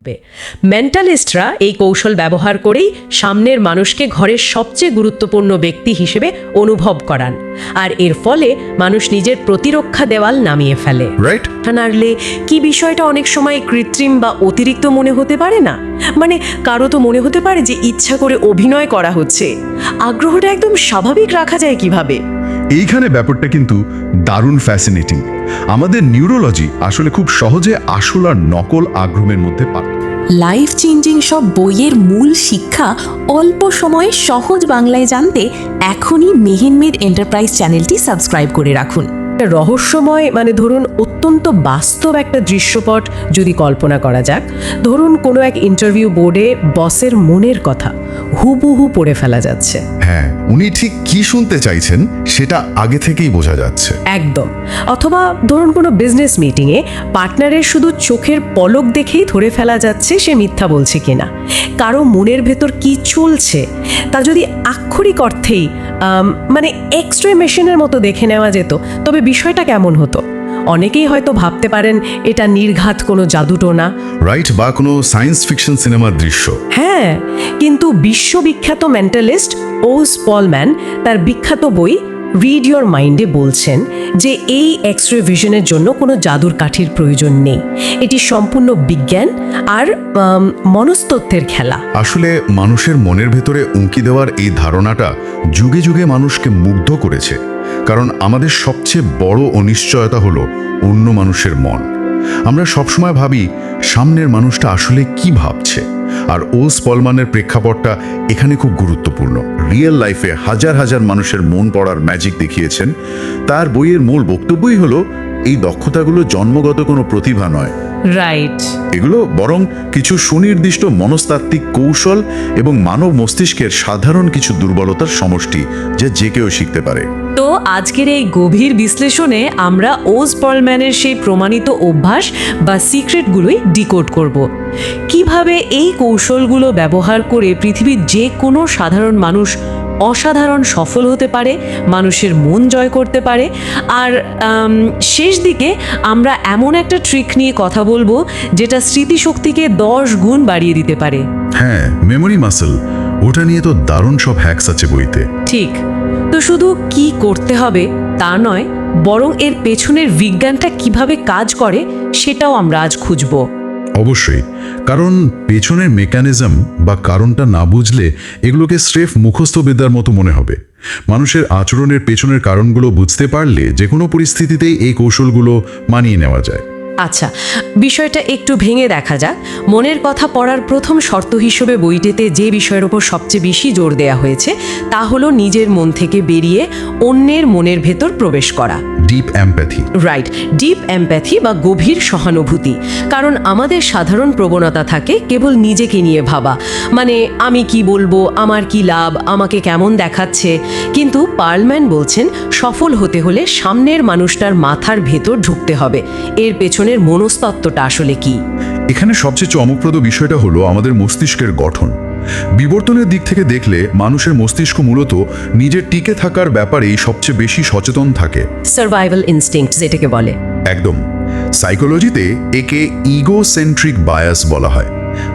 থাকবে। মেন্টালিস্টরা এই কৌশল ব্যবহার করেই সামনের মানুষকে ঘরের সবচেয়ে গুরুত্বপূর্ণ ব্যক্তি হিসেবে অনুভব করান, আর এর ফলে মানুষ নিজের প্রতিরক্ষা দেওয়াল নামিয়ে ফেলে। রাইট? নাড়লে কি বিষয়টা অনেক সময় কৃত্রিম বা অতিরিক্ত মনে হতে পারে না? মানে কারো তো মনে হতে পারে যে ইচ্ছা করে অভিনয় করা হচ্ছে। আগ্রহটা একদম স্বাভাবিক রাখা যায় কিভাবে? এইখানে ব্যাপারটা কিন্তু দারুণ ফ্যাসিনেটিং। আমাদের নিউরোলজি আসলে খুব সহজে আসল আর নকল আগ্রহের মধ্যে পার্থক্য। লাইফ চেঞ্জিং সব বইয়ের মূল শিক্ষা অল্প সময়ে সহজ বাংলায় জানতে এখনই মেহেনমেড এন্টারপ্রাইজ চ্যানেলটি সাবস্ক্রাইব করে রাখুন। একটা রহস্যময়, মানে ধরুন অত্যন্ত বাস্তব একটা দৃশ্যপট যদি কল্পনা করা যাক, ধরুন কোনো এক ইন্টারভিউ বোর্ডে বসের মনের কথা হুবহু পড়ে ফেলা যাচ্ছে। হ্যাঁ, উনি ঠিক কি শুনতে চাইছেন সেটা আগে থেকেই বোঝা যাচ্ছে। একদম। অথবা ধরুন কোনো বিজনেস মিটিংয়ে পার্টনারের শুধু চোখের পলক দেখেই ধরে ফেলা যাচ্ছে সে মিথ্যা বলছে কিনা। কারো মনের ভেতর কি চলছে তা যদি আক্ষরিক অর্থেই মানে এক্সরে মেশিনের মতো দেখে নেওয়া যেত, তবে বিষয়টা কেমন হতো? অনেকেই হয়তো ভাবতে পারেন এটা নির্ঘাত কোনো জাদুটোনা, রাইট, বা কোনো সায়েন্স ফিকশন সিনেমার দৃশ্য। হ্যাঁ, কিন্তু বিশ্ববিখ্যাত মেন্টালিস্ট ওজ পলম্যান তার বিখ্যাত বই রিড ইয়োর মাইন্ডে বলছেন যে এই এক্সরে ভিশনের জন্য কোনো জাদুর কাঠির প্রয়োজন নেই। এটি সম্পূর্ণ বিজ্ঞান আর মনস্তত্ত্বের খেলা। আসলে মানুষের মনের ভেতরে উঁকি দেওয়ার এই ধারণাটা যুগে যুগে মানুষকে মুগ্ধ করেছে, কারণ আমাদের সবচেয়ে বড় অনিশ্চয়তা হলো অন্য মানুষের মন। আমরা সবসময় ভাবি সামনের মানুষটা আসলে কি ভাবছে, আর ওজ পলম্যানের প্রেক্ষাপটটা এখানে খুব গুরুত্বপূর্ণ। রিয়েল লাইফে হাজার হাজার মানুষের মন পড়ার ম্যাজিক দেখিয়েছেন। তার বইয়ের মূল বক্তব্যই হলো এই দক্ষতাগুলো জন্মগত কোনো প্রতিভা নয়, রাইট, এগুলো বরং কিছু সুনির্দিষ্ট মনস্তাত্ত্বিক কৌশল এবং মানব মস্তিষ্কের সাধারণ কিছু দুর্বলতার সমষ্টি, যা যে কেউ শিখতে পারে। তো আজকের এই গভীর বিশ্লেষণে আমরা ওজ পলম্যানের সেই প্রমাণিত অভ্যাস বা সিক্রেটগুলোই ডিকোড করব। কিভাবে এই কৌশলগুলো ব্যবহার করে পৃথিবীর যে কোনো সাধারণ মানুষ অসাধারণ সফল হতে পারে, মানুষের মন জয় করতে পারে। আর শেষ দিকে আমরা এমন একটা ট্রিক নিয়ে কথা বলবো যেটা স্মৃতিশক্তিকে 10 গুণ বাড়িয়ে দিতে পারে। হ্যাঁ, মেমোরি মাসল, ওটা নিয়ে তো দারুণ সব হ্যাকস আছে বইতে। ঠিক। তো শুধু কি করতে হবে তা নয়, বরং এর পেছনের বিজ্ঞানটা কিভাবে কাজ করে সেটাও আমরা আজ খুঁজব। অবশ্যই, কারণ পেছনের মেকানিজম বা কারণটা না বুঝলে এগুলোকে স্রেফ মুখস্থ বিদ্যার মতো মনে হবে। মানুষের আচরণের পেছনের কারণগুলো বুঝতে পারলে যে কোনো পরিস্থিতিতেই এই কৌশলগুলো মানিয়ে নেওয়া যায়। আচ্ছা, বিষয়টা একটু ভেঙে দেখা যাক। মনের কথা পড়ার প্রথম শর্ত হিসেবে বইটিতে যে বিষয়ের উপর সবচেয়ে বেশি জোর দেওয়া হয়েছে তা হলো নিজের মন থেকে বেরিয়ে অন্যের মনের ভেতর প্রবেশ করা। Deep empathy. Right, deep empathy বা গভীর সহানুভূতি। কারণ আমাদের সাধারণ প্রবণতা থাকে কেবল নিজেকে নিয়ে ভাবা, মানে আমি কি বলবো, আমার কি লাভ, আমাকে কেমন দেখাচ্ছে। কিন্তু পার্লম্যান বলছেন সফল হতে হলে সামনের মানুষটার মাথার ভেতর ঢুকতে হবে। এর পেছনের মনস্তত্ত্বটা আসলে কি? এখানে সবচেয়ে চমকপ্রদ বিষয়টা হলো আমাদের মস্তিষ্কের গঠন। বিবর্তনের দিক থেকে দেখলে মানুষের মস্তিষ্ক মূলত নিজের টিকে থাকার ব্যাপারেই সবচেয়ে বেশি সচেতন থাকে। সার্ভাইভাল ইনস্টিংক্ট যেটাকে বলে। একদম। সাইকোলজিতে একে ইগোসেন্ট্রিক বায়াস বলা হয়।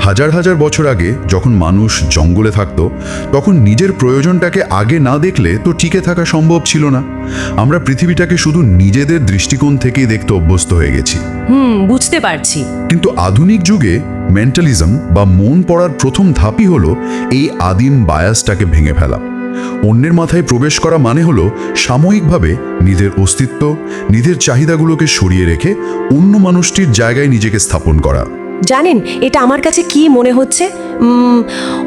হাজার হাজার বছর আগে যখন মানুষ জঙ্গলে থাকতো, তখন নিজের প্রয়োজনটাকে আগে না দেখলে তো টিকে থাকা সম্ভব ছিল না। আমরা পৃথিবীটাকে শুধু নিজেদের দৃষ্টিকোণ থেকেই দেখতে অভ্যস্ত হয়ে গেছি। বুঝতে পারছি। কিন্তু আধুনিক যুগে মেন্টালিজম বা মন পড়ার প্রথম ধাপই হলো এই আদিম বায়াসটাকে ভেঙে ফেলা। অন্যের মাথায় প্রবেশ করা মানে হলো সাময়িকভাবে নিজের অস্তিত্ব, নিজের চাহিদাগুলোকে সরিয়ে রেখে অন্য মানুষটির জায়গায় নিজেকে স্থাপন করা। জানেন এটা আমার কাছে কি মনে হচ্ছে?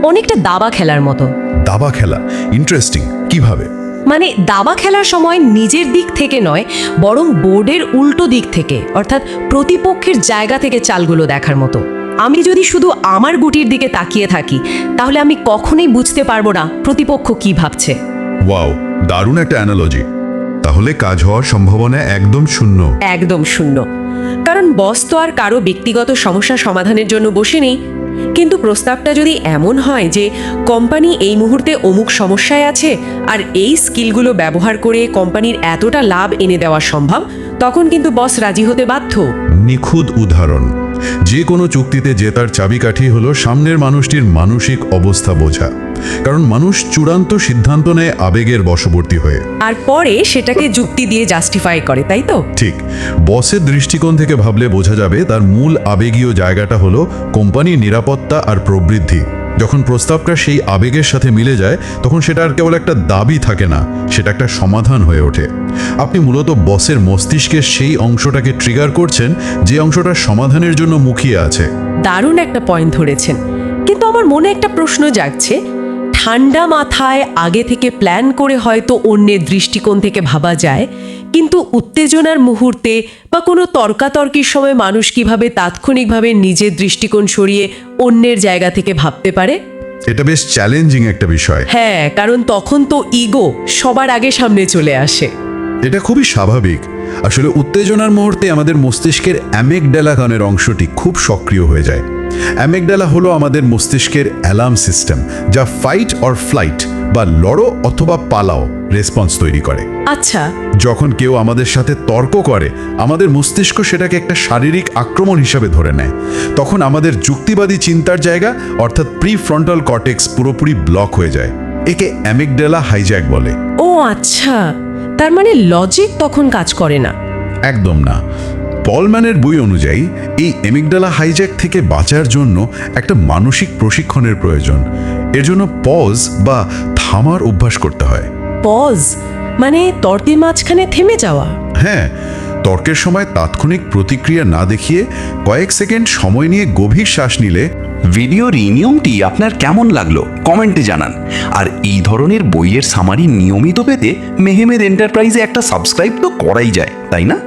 অনেকটা দাবা খেলার মতো। দাবা খেলা? ইন্টারেস্টিং। কিভাবে? মানে দাবা খেলার সময় নিজের দিক থেকে নয়, বরং বোর্ডের উল্টো দিক থেকে, অর্থাৎ প্রতিপক্ষের জায়গা থেকে চালগুলো দেখার মতো। আমি যদি শুধু আমার গুটির দিকে তাকিয়ে থাকি, তাহলে আমি কখনোই বুঝতে পারবো না প্রতিপক্ষ কি ভাবছে। ওয়াও, দারুণ একটা অ্যানালজি। তাহলে কাজ হওয়ার সম্ভাবনা একদম শূন্য। একদম শূন্য। কারণ বস তো আর কারো ব্যক্তিগত সমস্যা সমাধানের জন্য বসে নেই। কিন্তু প্রস্তাবটা যদি এমন হয় যে কোম্পানি এই মুহূর্তে অমুক সমস্যায় আছে আর এই স্কিলগুলো ব্যবহার করে কোম্পানির এতটা লাভ এনে দেওয়া সম্ভব, তখন কিন্তু বস রাজি হতে বাধ্য। নিখুঁত উদাহরণ। যে কোনো চুক্তিতে জেতার চাবিকাঠি হলো সামনের মানুষটির মানসিক অবস্থা বোঝা, কারণ মানুষ চূড়ান্ত সিদ্ধান্ত নেয় আবেগের বশবর্তী হয়ে। আর পরে সেটাকে যুক্তি দিয়ে জাস্টিফাই করে, তাই তো? ঠিক। বসের দৃষ্টিকোণ থেকে ভাবলে বোঝা যাবে তার মূল আবেগীয় জায়গাটা হলো কোম্পানির নিরাপত্তা আর প্রবৃদ্ধি। যখন প্রস্তাবটা সেই আবেগের সাথে মিলে যায় তখন সেটা আর কেবল একটা দাবি থাকে না, সেটা একটা সমাধান হয়ে ওঠে। আপনি মূলত বসের মস্তিষ্কের সেই অংশটাকে ট্রিগার করছেন যে অংশটা সমাধানের জন্য মুখিয়ে আছে। দারুণ একটা পয়েন্ট ধরেছেন, কিন্তু আমার মনে একটা প্রশ্ন জাগছে। ঠান্ডা মাথায় আগে থেকে প্ল্যান করে হয়তো অন্যের দৃষ্টিকোণ থেকে ভাবা যায়, কিন্তু উত্তেজনার মুহূর্তে বা কোনো তর্কাতর্কির সময় মানুষ কিভাবে তাৎক্ষণিকভাবে নিজের দৃষ্টিকোণ সরিয়ে অন্যের জায়গা থেকে ভাবতে পারে? এটা বেশ চ্যালেঞ্জিং একটা বিষয়। হ্যাঁ, কারণ তখন তো ইগো সবার আগে সামনে চলে আসে। এটা খুবই স্বাভাবিক। আসলে উত্তেজনার মুহূর্তে আমাদের মস্তিষ্কের অ্যামিগডালা নামের অংশটি খুব সক্রিয় হয়ে যায়। অ্যামিগডালা হলো আমাদের মস্তিষ্কের অ্যালার্ম সিস্টেম, যা ফাইট অর ফ্লাইট বা লড়ো অথবা পালাও রেসপন্স তৈরি করে। আচ্ছা। যখন কেউ আমাদের সাথে তর্ক করে আমাদের মস্তিষ্ক সেটাকে একটা শারীরিক আক্রমণ হিসাবে ধরে নেয়। তখন আমাদের যুক্তিবাদী চিন্তার জায়গা অর্থাৎ প্রিফ্রন্টাল কর্টেক্স পুরোপুরি ব্লক হয়ে যায়। একে অ্যামিগডালা হাইজ্যাক বলে। ও আচ্ছা, তার মানে লজিক তখন কাজ করে না? একদম না। পলম্যানের বই অনুযায়ী এই অ্যামিগডালা হাইজ্যাক থেকে বাঁচার জন্য একটা মানসিক প্রশিক্ষণের প্রয়োজন। এর জন্য পজ বা থামার অভ্যাস করতে হয়। পজ মানে তর্কের মাঝখানে থেমে যাওয়া? হ্যাঁ, তর্কের সময় তাৎক্ষণিক প্রতিক্রিয়া না দেখিয়ে কয়েক সেকেন্ড সময় নিয়ে গভীর শ্বাস নিলে। ভিডিওর এই নিয়মটি আপনার কেমন লাগলো কমেন্টে জানান। আর এই ধরনের বইয়ের সামারি নিয়মিত পেতে মেহেমেদ এন্টারপ্রাইজে একটা সাবস্ক্রাইব তো করাই যায়, তাই না?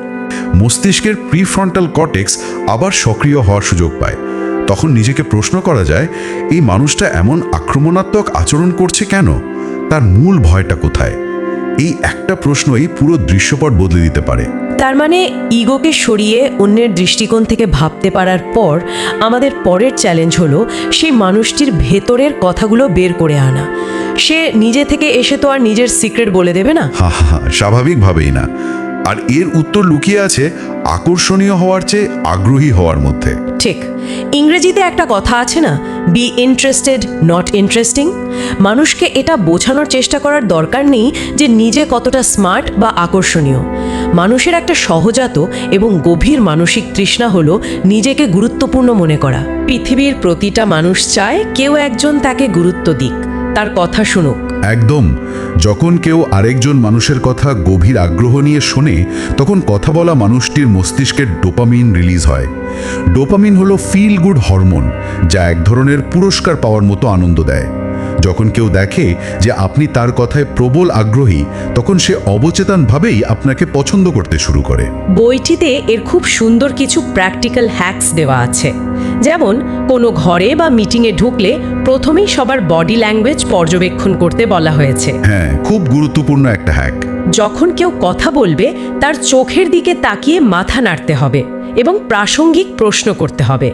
মস্তিষ্কের প্রিফ্রন্টাল কর্টেক্স আবার সক্রিয় হওয়ার সুযোগ পায়। তখন নিজেকে প্রশ্ন করা যায়, এই মানুষটা এমন আক্রমণাত্মক আচরণ করছে কেন? তার মূল ভয়টা কোথায়? এই একটা প্রশ্নই পুরো দৃশ্যপট বদলে দিতে পারে। তার মানে ইগোকে সরিয়ে অন্যের দৃষ্টিকোণ থেকে ভাবতে পারার পর আমাদের পরের চ্যালেঞ্জ হলো সেই মানুষটির ভেতরের কথাগুলো বের করে আনা। সে নিজে থেকে এসে তো আর নিজের সিক্রেট বলে দেবে না। হা হা, স্বাভাবিকভাবেই না। আর এর উত্তর লুকিয়ে আছে আকর্ষণীয় হওয়ার চেয়ে আগ্রহী হওয়ার মধ্যে। ঠিক। ইংরেজিতে একটা কথা আছে না, বি ইন্টারেস্টেড নট ইন্টারেস্টিং। মানুষকে এটা বোঝানোর চেষ্টা করার দরকার নেই যে নিজে কতটা স্মার্ট বা আকর্ষণীয়। মানুষের একটা সহজাত এবং গভীর মানসিক তৃষ্ণা হলো নিজেকে গুরুত্বপূর্ণ মনে করা। পৃথিবীর প্রতিটা মানুষ চায় কেউ একজন তাকে গুরুত্ব দিক, তার কথা শুনুক। একদম। যখন কেউ আরেকজন মানুষের কথা গভীর আগ্রহ নিয়ে শোনে তখন কথা বলা মানুষটির মস্তিষ্কের ডোপামিন রিলিজ হয়। ডোপামিন হলো ফিল গুড হরমোন, যা এক ধরনের পুরস্কার পাওয়ার মতো আনন্দ দেয়। যখন কেউ দেখে যে আপনি তার কথায় প্রবল আগ্রহী তখন সে অবচেতনভাবেই আপনাকে পছন্দ করতে শুরু করে। বইটিতে এর খুব সুন্দর কিছু প্র্যাকটিক্যাল হ্যাকস দেওয়া আছে। যেমন কোনো ঘরে বা মিটিংয়ে ঢুকলে প্রথমেই সবার বডি ল্যাঙ্গুয়েজ পর্যবেক্ষণ করতে বলা হয়েছে। হ্যাঁ, খুব গুরুত্বপূর্ণ একটা হ্যাক। যখন কেউ কথা বলবে তার চোখের দিকে তাকিয়ে মাথা নাড়তে হবে এবং প্রাসঙ্গিক প্রশ্ন করতে হবে।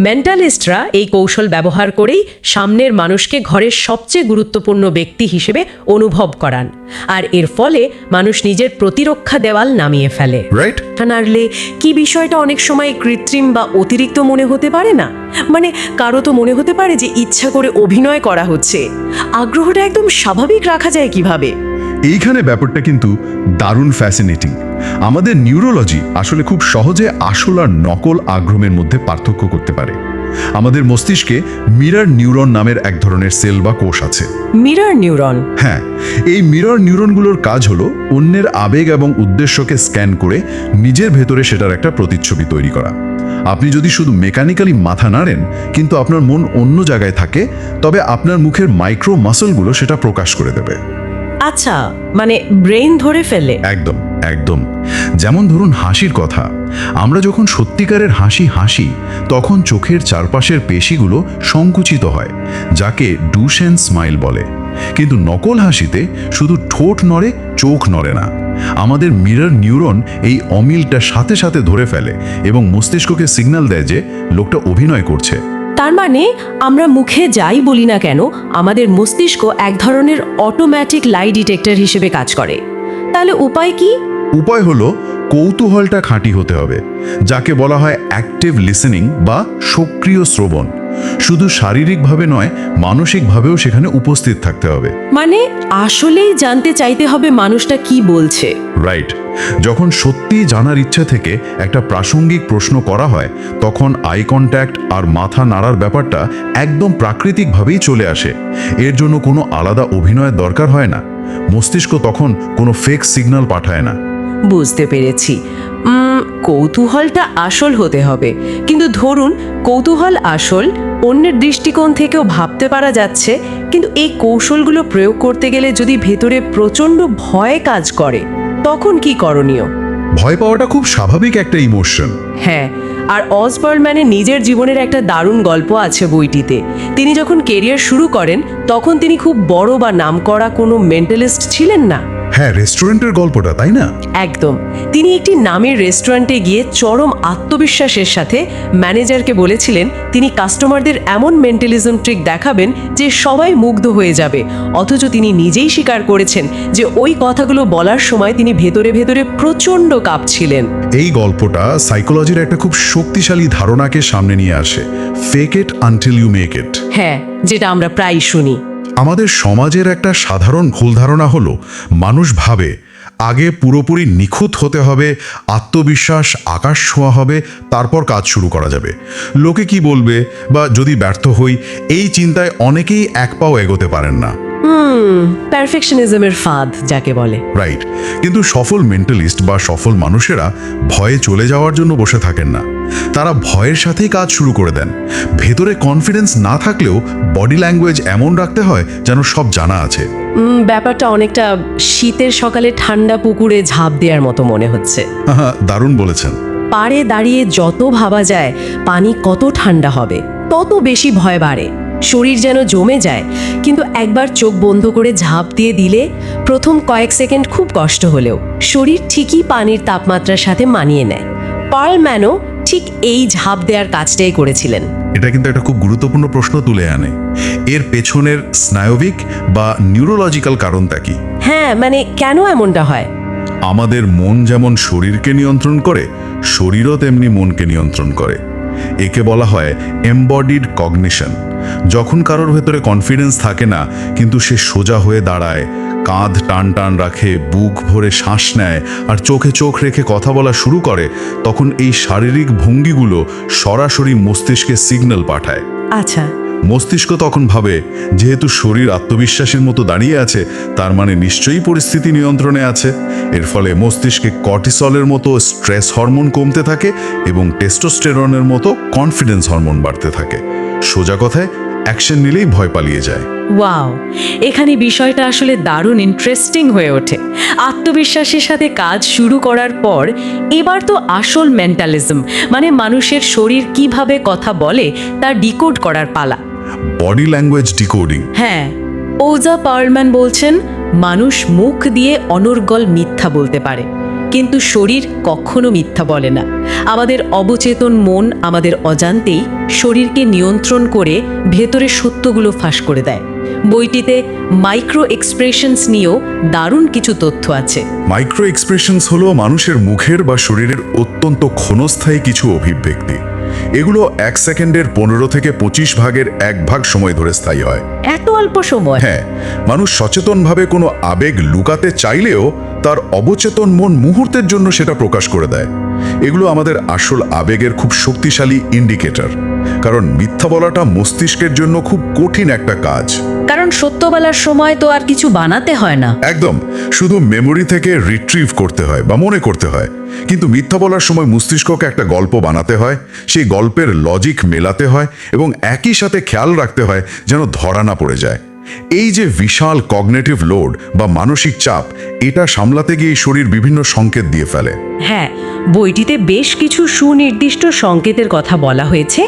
মেন্টালিস্টরা এই কৌশল ব্যবহার করেই সামনের মানুষকে ঘরের সবচেয়ে গুরুত্বপূর্ণ ব্যক্তি হিসেবে অনুভব করান, আর এর ফলে মানুষ নিজের প্রতিরক্ষা দেওয়াল নামিয়ে ফেলে। রাইট? নাড়লে কি বিষয়টা অনেক সময় কৃত্রিম বা অতিরিক্ত মনে হতে পারে না? মানে কারো তো মনে হতে পারে যে ইচ্ছা করে অভিনয় করা হচ্ছে। আগ্রহটা একদম স্বাভাবিক রাখা যায় কিভাবে? এইখানে ব্যাপারটা কিন্তু দারুণ ফ্যাসিনেটিং। আমাদের নিউরোলজি আসলে খুব সহজে আসল আর নকল আগ্রহের মধ্যে পার্থক্য করতে পারে। আমাদের মস্তিষ্কে মিরর নিউরন নামের এক ধরনের সেল বা কোষ আছে। Mirror neuron? হ্যাঁ, এই মিরর নিউরনগুলোর কাজ হলো অন্যের আবেগ এবং উদ্দেশ্যকে স্ক্যান করে নিজের ভেতরে সেটার একটা প্রতিচ্ছবি তৈরি করা। আপনি যদি শুধু মেকানিক্যালি মাথা নাড়েন কিন্তু আপনার মন অন্য জায়গায় থাকে, তবে আপনার মুখের মাইক্রো মাসলগুলো সেটা প্রকাশ করে দেবে। আচ্ছা, মানে ব্রেন ধরে ফেলে? একদম একদম। যেমন ধরুন হাসির কথা। আমরা যখন সত্যিকারের হাসি হাসি তখন চোখের চারপাশের পেশিগুলো সংকুচিত হয়, যাকে ডুশেন স্মাইল বলে। কিন্তু নকল হাসিতে শুধু ঠোঁট নড়ে, চোখ নড়ে না। আমাদের মিরর নিউরন এই অমিলটা সাথে সাথে ধরে ফেলে এবং মস্তিষ্ককে সিগন্যাল দেয় যে লোকটা অভিনয় করছে। তার মানে আমরা মুখে যাই বলি না কেন আমাদের মস্তিষ্ক এক ধরনের অটোমেটিক লাই ডিটেক্টর হিসেবে কাজ করে। তাহলে উপায় কি? উপায় হলো কৌতূহলটা খাঁটি হতে হবে, যাকে বলা হয় অ্যাক্টিভ লিসেনিং বা সক্রিয় শ্রবণ। শুধু শারীরিকভাবে নয়, মানসিকভাবেও সেখানে উপস্থিত থাকতে হবে। মানে আসলেই জানতে চাইতে হবে মানুষটা কি বলছে। রাইট। যখন সত্যি জানার ইচ্ছা থেকে একটা প্রাসঙ্গিক প্রশ্ন করা হয়, তখন আই কন্ট্যাক্ট আর মাথা নাড়ার ব্যাপারটা একদম প্রাকৃতিকভাবেই চলে আসে। এর জন্য কোনো আলাদা অভিনয়ের দরকার হয় না। মস্তিষ্ক তখন কোনো ফেক সিগন্যাল পাঠায় না। বুঝতে পেরেছি। কৌতূহলটা আসল হতে হবে, কিন্তু ধরুন কৌতূহল আসল, অন্যের দৃষ্টিকোণ থেকেও ভাবতে পারা যাচ্ছে, কিন্তু এই কৌশলগুলো প্রয়োগ করতে গেলে যদি ভেতরে প্রচণ্ড ভয় কাজ করে, তখন কি করণীয়? ভয় পাওয়াটা খুব স্বাভাবিক একটা ইমোশন। হ্যাঁ, আর অসবর্নম্যানের নিজের জীবনের একটা দারুণ গল্প আছে বইটিতে। তিনি যখন কেরিয়ার শুরু করেন, তখন তিনি খুব বড় বা নামকরা কোনো মেন্টালিস্ট ছিলেন না। হ্যাঁ, রেস্টুরেন্টের গল্পটা, তাই না? একদম। তিনি একটি নামের রেস্টুরেন্টে গিয়ে চরম আত্মবিশ্বাসের সাথে ম্যানেজারকে বলেছিলেন তিনি কাস্টমারদের এমন মেন্টালিজম ট্রিক দেখাবেন যে সবাই মুগ্ধ হয়ে যাবে। অথচ তিনি নিজেই স্বীকার করেছেন যে ওই কথাগুলো বলার সময় তিনি ভেতরে ভেতরে প্রচণ্ড কাঁপছিলেন। এই গল্পটা সাইকোলজির একটা খুব শক্তিশালী ধারণাকে সামনে নিয়ে আসে, fake it until you make it. হ্যাঁ, যেটা আমরা প্রায় শুনি। আমাদের সমাজের একটা সাধারণ ভুল ধারণা হলো, মানুষ ভাবে আগে পুরোপুরি নিখুঁত হতে হবে, আত্মবিশ্বাস আকাশ ছোঁয়া হবে, তারপর কাজ শুরু করা যাবে। লোকে কি বলবে বা যদি ব্যর্থ হই, এই চিন্তায় অনেকেই এক পাও এগোতে পারেন না। পারফেকশনিজমের ফাঁদ যাকে বলে। রাইট। কিন্তু সফল মেন্টালিস্ট বা সফল মানুষেরা ভয়ে চলে যাওয়ার জন্য বসে থাকেন না। তারা ভয়ের সাথেই কাজ শুরু করে দেন। ভেতরে কনফিডেন্স না থাকলেও বডি ল্যাঙ্গুয়েজ এমন রাখতে হয় যেন সব জানা আছে। ব্যাপারটা অনেকটা শীতের সকালে ঠান্ডা পুকুরে ঝাঁপ দেওয়ার মতো মনে হচ্ছে। দারুণ বলেছেন। পাড়ে দাঁড়িয়ে যত ভাবা যায় পানি কত ঠান্ডা হবে, তত বেশি ভয় বাড়ে। শরীর যেন জমে যায়, কিন্তু একবার চোখ বন্ধ করে ঝাঁপ দিয়ে দিলে প্রথম কয়েক সেকেন্ড খুব কষ্ট হলেও শরীর ঠিকই পানির তাপমাত্রার সাথে মানিয়ে নেয়। পার্ল ম্যানও ঠিক এই ঝাঁপ দেওয়ার কাজটাই করেছিলেন। এটা কিন্তু একটা খুব গুরুত্বপূর্ণ প্রশ্ন তুলে আনে। এর পেছনের স্নায়বিক বা নিউরোলজিক্যাল কারণটা কি? হ্যাঁ, মানে কেন এমনটা হয়? আমাদের মন যেমন শরীরকে নিয়ন্ত্রণ করে, শরীরও তেমনি মনকে নিয়ন্ত্রণ করে। একে বলা হয় এমবডিড কগনিশন। যখন কারোর ভেতরে কনফিডেন্স থাকে না, কিন্তু সে সোজা হয়ে দাঁড়ায়, কাঁধ টান টান রাখে, বুক ভরে শ্বাস নেয় আর চোখে চোখ রেখে কথা বলা শুরু করে, তখন এই শারীরিক ভঙ্গিগুলো সরাসরি মস্তিষ্কে সিগন্যাল পাঠায়। আচ্ছা। মস্তিষ্ক তখন ভাবে, যেহেতু শরীর আত্মবিশ্বাসের মতো দাঁড়িয়ে আছে, তার মানে নিশ্চয়ই পরিস্থিতি নিয়ন্ত্রণে আছে। এর ফলে মস্তিষ্কে কর্টিসলের মতো স্ট্রেস হরমোন কমতে থাকে এবং টেস্টোস্টেরনের মতো কনফিডেন্স হরমোন বাড়তে থাকে। সোজা কথায়, অ্যাকশন নিলেই ভয় পালিয়ে যায়। ওয়াও, এখানে বিষয়টা আসলে দারুণ ইন্টারেস্টিং হয়ে ওঠে। আত্মবিশ্বাসের সাথে কাজ শুরু করার পর এবার তো আসল মেন্টালিজম, মানে মানুষের শরীর কিভাবে কথা বলে তা ডিকোড করার পালা। Body language decoding. হ্যাঁ, ওজা পার্লম্যান বলছেন মানুষ মুখ দিয়ে অনর্গল মিথ্যা বলতে পারে, কিন্তু শরীর কখনো মিথ্যা বলে না। আমাদের অবচেতন মন আমাদের অজান্তেই শরীরকে নিয়ন্ত্রণ করে ভেতরে সত্যগুলো ফাঁস করে দেয়। বইটিতে মাইক্রো এক্সপ্রেশনস নিয়েও দারুণ কিছু তথ্য আছে। মাইক্রো এক্সপ্রেশনস হলো মানুষের মুখের বা শরীরের অত্যন্ত ক্ষণস্থায়ী কিছু অভিব্যক্তি। এগুলো 1 সেকেন্ডের 15 থেকে 25 ভাগের 1 ভাগ সময় ধরে স্থায়ী হয়। এত অল্প সময়? হ্যাঁ, মানুষ সচেতনভাবে কোনো আবেগ লুকাতে চাইলেও তার অবচেতন মন মুহূর্তের জন্য সেটা প্রকাশ করে দেয়। এগুলো আমাদের আসল আবেগের খুব শক্তিশালী ইন্ডিকেটর। কারণ মিথ্যা বলাটা মস্তিষ্কের জন্য খুব কঠিন একটা কাজ। কারণ সত্য বলার সময় তো আর কিছু বানাতে হয় না। একদম, শুধু মেমোরি থেকে রিট্রিভ করতে হয় বা মনে করতে হয়। কিন্তু মিথ্যা বলার সময় মস্তিষ্ককে একটা গল্প বানাতে হয়, সেই গল্পের লজিক মেলাতে হয় এবং একই সাথে খেয়াল রাখতে হয় যেন ধরা না পড়ে যায়। এই যে বিশাল কগনিটিভ লোড বা মানসিক চাপ, এটা সামলাতে গিয়ে শরীর বিভিন্ন সংকেত দিয়ে ফেলে। হ্যাঁ, বইটিতে বেশ কিছু সুনির্দিষ্ট সংকেতের কথা বলা হয়েছে,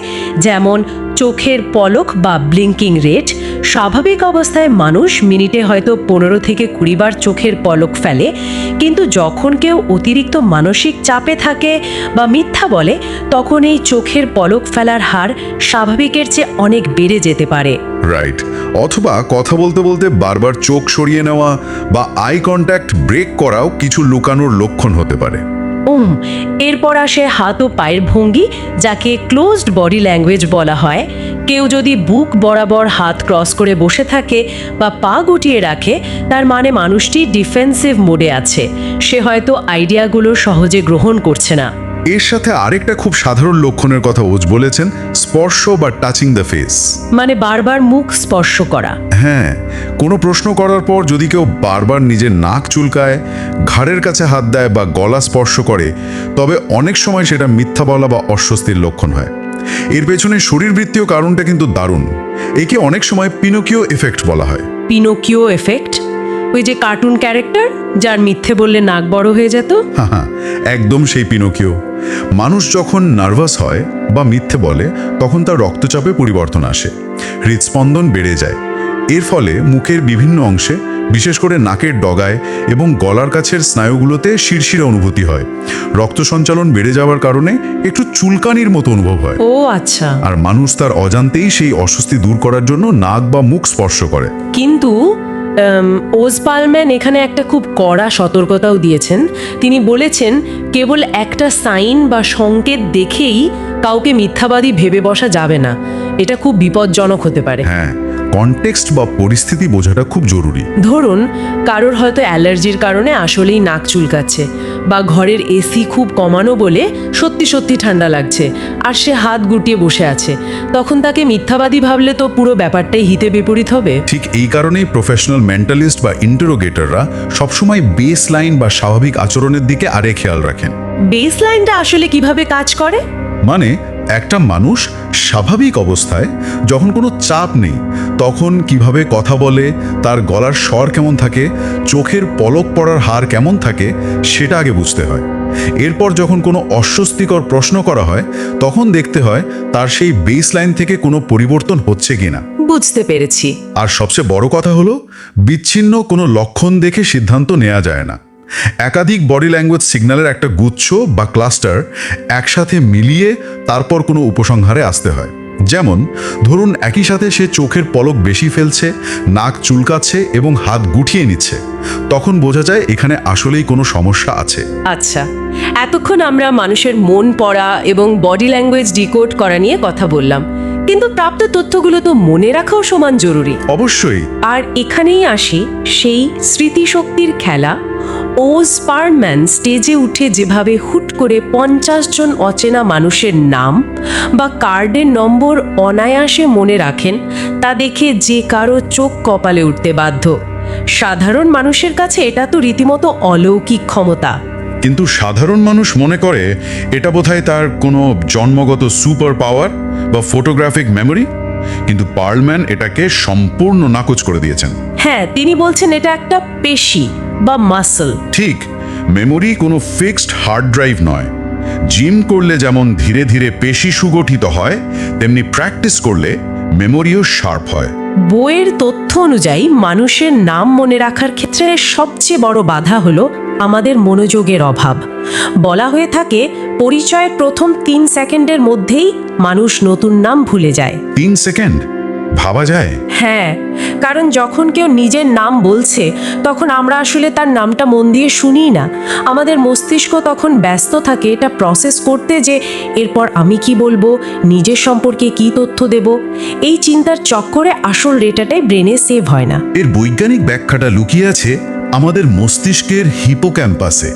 যেমন চোখের পলক বা ব্লিঙ্কিং রেট। স্বাভাবিক অবস্থায় মানুষ মিনিটে হয়তো 15 থেকে 20 বার চোখের পলক ফেলে, কিন্তু যখন কেউ অতিরিক্ত মানসিক চাপে থাকে বা মিথ্যা বলে, তখন এই চোখের পলক ফেলার হার স্বাভাবিকের চেয়ে অনেক বেড়ে যেতে পারে। রাইট। অথবা কথা বলতে বলতে বারবার চোখ সরিয়ে নেওয়া বা আই কন্ট্যাক্ট ব্রেক করাও কিছু লুকানোর লক্ষণ হতে পারে। এরপর আসে হাত ও পায়ের ভঙ্গি, যাকে ক্লোজড বডি ল্যাঙ্গুয়েজ বলা হয়। কেউ যদি বুক বরাবর হাত ক্রস করে বসে থাকে বা পা গুটিয়ে রাখে, তার মানে মানুষটি ডিফেন্সিভ মোডে আছে। সে হয়তো আইডিয়াগুলো সহজে গ্রহণ করছে না। এর সাথে আরেকটা খুব সাধারণ লক্ষণের কথা ওজ বলেছেন, স্পর্শ বা টাচিং দ্য ফেস। মানে বারবার মুখ স্পর্শ করা। হ্যাঁ, কোনো প্রশ্ন করার পর যদি কেউ বারবার নিজের নাক চুলকায়, ঘাড়ের কাছে হাত দেয় বা গলা স্পর্শ করে, তবে অনেক সময় সেটা মিথ্যা বলা বা অস্বস্তির লক্ষণ হয়। এর পেছনে শরীরবৃত্তীয় কারণটা কিন্তু দারুণ। একে অনেক সময় পিনোকিও এফেক্ট বলা হয়। Pinocchio effect? ওই যে কার্টুন ক্যারেক্টার যার মিথ্যে বললে নাক বড় হয়ে যেত? হ্যাঁ, একদম সেই পিনোকিও। মানুষ যখন নার্ভাস হয় বা মিথ্যে বলে, তখন তার রক্তচাপে পরিবর্তন আসে, হৃদস্পন্দন বেড়ে যায়। এর ফলে মুখের বিভিন্ন অংশে, বিশেষ করে নাকের ডগায় এবং গলার কাছের স্নায়ুগুলোতে শিরশিরে অনুভূতি হয়। রক্ত সঞ্চালন বেড়ে যাওয়ার কারণে একটু চুলকানির মতো অনুভব হয়। ও আচ্ছা। আর মানুষ তার অজান্তেই সেই অস্বস্তি দূর করার জন্য নাক বা মুখ স্পর্শ করে। কিন্তু ওজপালম্যান এখানে একটা খুব কড়া সতর্কতাও দিয়েছেন। তিনি বলেছেন, কেবল একটা সাইন বা সংকেত দেখেই কাউকে মিথ্যাবাদী ভেবে বসা যাবে না। এটা খুব বিপজ্জনক হতে পারে। হ্যাঁ, কনটেক্সট বা পরিস্থিতি বোঝাটা খুব জরুরি। ধরুন কারোর হয়তো অ্যালার্জির কারণে আসলেই নাক চুলকাচ্ছে, বা ঘরের এসি খুব কমানো বলে সত্যি সত্যি ঠান্ডা লাগছে আর সে হাত গুটিয়ে বসে আছে। তখন তাকে মিথ্যাবাদী ভাবলে তো পুরো ব্যাপারটাই হিতে বিপরীত হবে। ঠিক এই কারণেই প্রফেশনাল মেন্টালিস্ট বা ইন্টারোগেটররা সবসময় বেস লাইন বা স্বাভাবিক আচরণের দিকে আরে খেয়াল রাখেন। বেস লাইনটা আসলে কিভাবে কাজ করে? মানে একটা মানুষ স্বাভাবিক অবস্থায় যখন কোনো চাপ নেই, তখন কিভাবে কথা বলে, তার গলার স্বর কেমন থাকে, চোখের পলক পড়ার হার কেমন থাকে, সেটা আগে বুঝতে হয়। এরপর যখন কোনো অস্বস্তিকর প্রশ্ন করা হয়, তখন দেখতে হয় তার সেই বেস লাইন থেকে কোনো পরিবর্তন হচ্ছে কিনা। বুঝতে পেরেছি। আর সবচেয়ে বড় কথা হলো, বিচ্ছিন্ন কোনো লক্ষণ দেখে সিদ্ধান্ত নেওয়া যায় না। একাধিক বডি ল্যাঙ্গুয়েজ সিগন্যালের একটা গুচ্ছ বা ক্লাস্টার একসাথে মিলিয়ে তারপর কোনো উপসংহারে আসতে হয়। যেমন ধরুন একই সাথে সে চোখের পলক বেশি ফেলছে, নাক চুলকাচ্ছে এবং হাত গুটিয়ে নিচ্ছে, তখন বোঝা যায় এখানে আসলেই কোনো সমস্যা আছে। আচ্ছা, এতক্ষণ আমরা মানুষের মন পড়া এবং বডি ল্যাঙ্গুয়েজ ডিকোড করা নিয়ে কথা বললাম, কিন্তু প্রাপ্ত তথ্যগুলো তো মনে রাখাও সমান জরুরি। অবশ্যই। আর এখানেই আসি সেই স্মৃতিশক্তির খেলা। ওজপালম্যান স্টেজে উঠে যেভাবে হুট করে 50 জন অচেনা মানুষের নাম বা কার্ডের নম্বর অনায়াসে মনে রাখেন, তা দেখে যে কারো চোখ কপালে উঠতে বাধ্য। সাধারণ মানুষের কাছে এটা তো রীতিমতো অলৌকিক ক্ষমতা। কিন্তু সাধারণ মানুষ মনে করে এটা বোধহয় তার কোনো জন্মগত সুপার পাওয়ার বা ফটোগ্রাফিক মেমোরি। কিন্তু পার্লম্যান এটাকে সম্পূর্ণ নাকচ করে দিয়েছেন। হ্যাঁ, তিনি বলছেন এটা একটা পেশি বা মাসল। ঠিক, মেমোরি কোনো ফিক্সড হার্ড ড্রাইভ নয়। জিম করলে যেমন ধীরে ধীরে পেশি সুগঠিত হয়, তেমনি প্র্যাকটিস করলে মেমোরিও শার্প হয়। বইয়ের তথ্য অনুযায়ী মানুষের নাম মনে রাখার ক্ষেত্রে সবচেয়ে বড় বাধা হলো আমাদের মনোযোগের অভাব। বলা হয়ে থাকে পরিচয়ের প্রথম 3 সেকেন্ডের মধ্যেই মানুষ নতুন নাম ভুলে যায়। 3 সেকেন্ড ভাবা যায়? হ্যাঁ, কারণ যখন কেউ নিজের নাম বলছে, তখন আমরা আসলে তার নামটা মন দিয়ে শুনিই না। আমাদের মস্তিষ্ক তখন ব্যস্ত থাকে এটা প্রসেস করতে, যে এরপর আমি কি বলবো, নিজের সম্পর্কে কি তথ্য দেব। এই চিন্তার চক্করে আসল ডেটাটাই ব্রেনে সেভ হয় না। এর বৈজ্ঞানিক ব্যাখ্যাটা লুকিয়ে আছে আমাদের মস্তিষ্কের হিপোক্যাম্পাসে।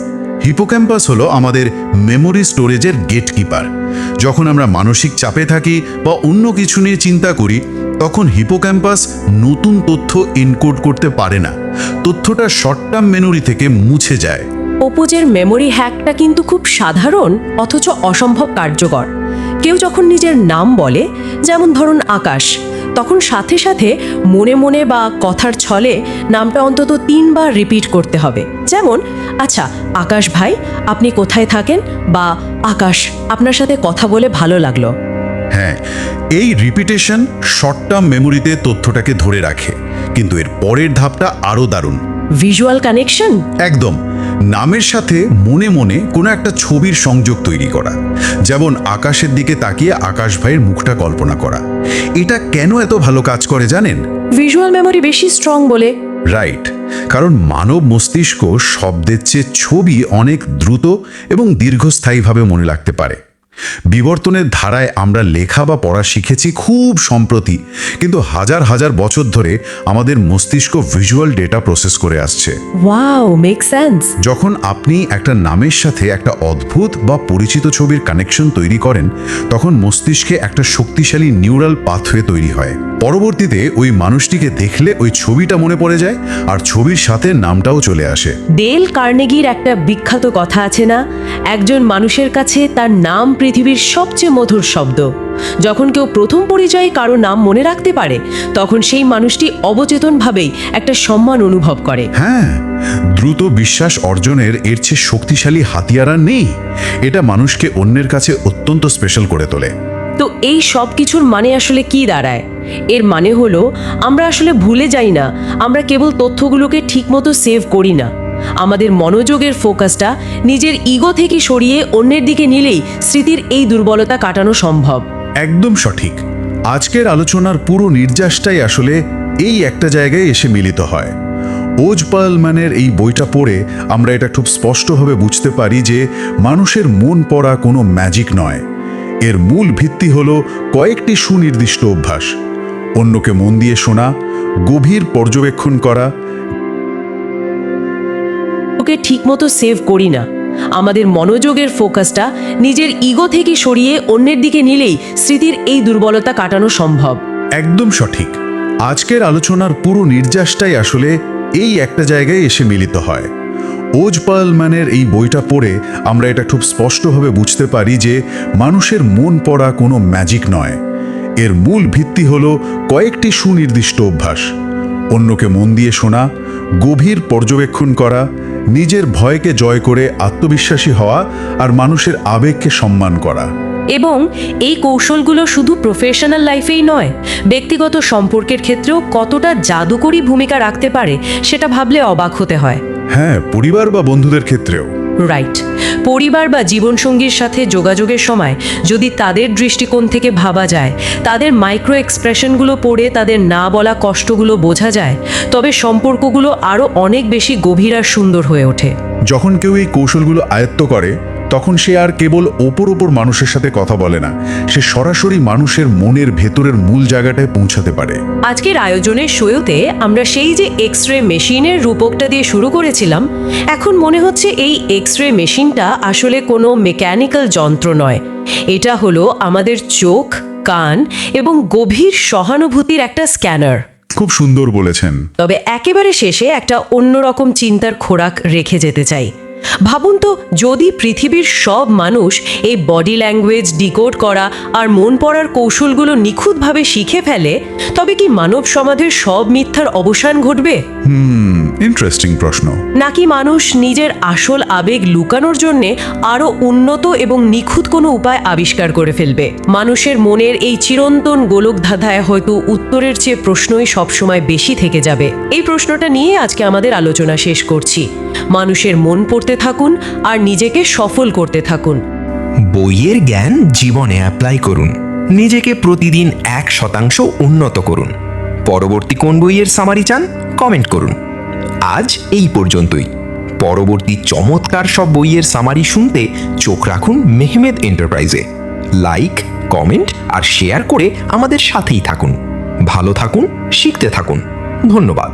হিপোক্যাম্পাস হলো আমাদের মেমোরি স্টোরেজের গেটকিপার। যখন আমরা মানসিক চাপে থাকি বা অন্য কিছু নিয়ে চিন্তা করি, তখন হিপোক্যাম্পাস নতুন তথ্য এনকোড করতে পারে না। তথ্যটা শর্ট টার্ম মেমোরি থেকে মুছে যায়। অপুজের মেমোরি হ্যাকটা কিন্তু খুব সাধারণ অথচ অসম্ভব কার্যকর। কেউ যখন নিজের নাম বলে, যেমন ধরুন আকাশ, তখন সাথে সাথে মনে মনে বা কথার ছলে নামটা অন্তত 3 বার রিপিট করতে হবে। যেমন, আচ্ছা আকাশ ভাই, আপনি কোথায় থাকেন, বা আকাশ, আপনার সাথে কথা বলে ভালো লাগলো। হ্যাঁ, এই রিপিটেশন শর্ট টার্ম মেমোরিতে তথ্যটাকে ধরে রাখে। কিন্তু এর পরের ধাপটা আরও দারুণ। Visual connection. একদম, নামের সাথে মনে মনে কোনো একটা ছবির সংযোগ তৈরি করা। যেমন আকাশের দিকে তাকিয়ে আকাশ ভাইয়ের মুখটা কল্পনা করা। এটা কেন এত ভালো কাজ করে জানেন? ভিজুয়াল মেমোরি বেশি স্ট্রং বলে। রাইট। কারণ মানব মস্তিষ্ক শব্দের চেয়ে ছবি অনেক দ্রুত এবং দীর্ঘস্থায়ীভাবে মনে রাখতে পারে। বিবর্তনের ধারায় আমরা লেখা বা পড়া শিখেছি খুব সম্প্রতি, কিন্তু হাজার হাজার বছর ধরে আমাদের মস্তিষ্ক ভিজুয়াল ডেটা প্রসেস করে আসছে। Wow, make sense. যখন আপনি একটা নামের সাথে একটা অদ্ভুত বা পরিচিত ছবির কানেকশন তৈরি করেন, তখন মস্তিষ্কে একটা শক্তিশালী নিউরাল পাথওয়ে তৈরি হয়। পরবর্তীতে ওই মানুষটিকে দেখলে ওই ছবিটা মনে পড়ে যায়, আর ছবির সাথে নামটাও চলে আসে। ডেল কার্নেগির একটা বিখ্যাত কথা আছে না, একজন মানুষের কাছে তার নাম পৃথিবীর সবচেয়ে মধুর শব্দ। যখন কেউ প্রথম পরিচয়ে কারো নাম মনে রাখতে পারে, তখন সেই মানুষটি অবচেতনভাবেই একটা সম্মান অনুভব করে। হ্যাঁ, দ্রুত বিশ্বাস অর্জনের এর চেয়ে শক্তিশালী হাতিয়ার আর নেই। এটা মানুষকে অন্যের কাছে অত্যন্ত স্পেশাল করে তোলে। তো এই সব কিছুর মানে আসলে কি দাঁড়ায়? এর মানে হলো আমরা আসলে ভুলে যাই না, আমরা কেবল তথ্যগুলোকে ঠিকমতো সেভ করি না। আমাদের মনোযোগের ফোকাসটা নিজের ইগো থেকে সরিয়ে অন্যের দিকে নিলেই স্মৃতির এই দুর্বলতা কাটানো সম্ভব। একদম সঠিক। আজকের আলোচনার পুরো নির্যাসটাই আসলে এই একটা জায়গায় এসে মিলিত হয়। ওজ পার্লম্যানের এই বইটা পড়ে আমরা এটা খুব স্পষ্টভাবে বুঝতে পারি যে মানুষের মন পড়া কোনো ম্যাজিক নয়। এর মূল ভিত্তি হলো কয়েকটি সুনির্দিষ্ট অভ্যাস: অন্যকে মন দিয়ে শোনা, গভীর পর্যবেক্ষণ করা। ওকে ঠিকমতো সেভ করি না, আমাদের মনোযোগের ফোকাসটা নিজের ইগো থেকে সরিয়ে অন্যের দিকে নিলেই স্মৃতির এই দুর্বলতা কাটানো সম্ভব। একদম সঠিক। আজকের আলোচনার পুরো নির্যাসটাই আসলে এই একটা জায়গায় এসে মিলিত হয়। ওজ পার্লম্যানের এই বইটা পড়ে আমরা এটা খুব স্পষ্টভাবে বুঝতে পারি যে মানুষের মন পড়া কোনো ম্যাজিক নয়। এর মূল ভিত্তি হলো কয়েকটি সুনির্দিষ্ট অভ্যাস: অন্যকে মন দিয়ে শোনা, গভীর পর্যবেক্ষণ করা, নিজের ভয়কে জয় করে আত্মবিশ্বাসী হওয়া, আর মানুষের আবেগকে সম্মান করা। এবং এই কৌশলগুলো শুধু প্রফেশনাল লাইফেই নয়, ব্যক্তিগত সম্পর্কের ক্ষেত্রেও কতটা জাদুকরী ভূমিকা রাখতে পারে সেটা ভাবলে অবাক হতে হয়। হ্যাঁ, পরিবার বা বন্ধুদের ক্ষেত্রেও। রাইট। পরিবার বা জীবনসঙ্গীর সাথে যোগাযোগের সময় যদি তাদের দৃষ্টিকোণ থেকে ভাবা যায়, তাদের মাইক্রো এক্সপ্রেশনগুলো পড়ে তাদের না বলা কষ্টগুলো বোঝা যায়, তবে সম্পর্কগুলো আরও অনেক বেশি গভীর আর সুন্দর হয়ে ওঠে। যখন কেউ এই কৌশলগুলো আয়ত্ত করে, তখন সে আর কেবল ওপর মানুষের সাথে কথা বলে না, সে সরাসরি মানুষের মনের ভেতরের মূল জায়গাটায় পৌঁছাতে পারে। আজকের আয়োজনের শুরুতে আমরা সেই যে এক্স রে মেশিনের রূপকটা দিয়ে শুরু করেছিলাম, এখন মনে হচ্ছে এই এক্স রে মেশিনটা আসলে কোনো মেকানিক্যাল যন্ত্র নয়। এটা হলো আমাদের চোখ, কান এবং গভীর সহানুভূতির একটা স্ক্যানার। খুব সুন্দর বলেছেন। তবে একেবারে শেষে একটা অন্যরকম চিন্তার খোরাক রেখে যেতে চাই। ভাবুন তো, যদি পৃথিবীর সব মানুষ এই বডি ল্যাঙ্গুয়েজ ডিকোড করা আর মন পড়ার কৌশলগুলো নিখুঁতভাবে শিখে ফেলে, তবে কি মানব সমাজের সব মিথ্যার অবসান ঘটবে? ইন্টারেস্টিং প্রশ্ন। নাকি মানুষ নিজের আসল আবেগ লুকানোর জন্যে আরও উন্নত এবং নিখুঁত কোনো উপায় আবিষ্কার করে ফেলবে? মানুষের মনের এই চিরন্তন গোলকধাঁধায় হয়তো উত্তরের চেয়ে প্রশ্নই সবসময় বেশি থেকে যাবে। এই প্রশ্নটা নিয়ে আজকে আমাদের আলোচনা শেষ করছি। মানুষের মন পড়তে থাকুন আর নিজেকে সফল করতে থাকুন। বইয়ের জ্ঞান জীবনে অ্যাপ্লাই করুন, নিজেকে প্রতিদিন 1% উন্নত করুন। পরবর্তী কোন বইয়ের সামারি চান, কমেন্ট করুন। আজ এই পর্যন্তই। পরবর্তী চমৎকার সব বইয়ের সামারি শুনতে চোখ রাখুন মেহমেদ এন্টারপ্রাইজে। লাইক, কমেন্ট আর শেয়ার করে আমাদের সাথেই থাকুন। ভালো থাকুন, শিখতে থাকুন। ধন্যবাদ।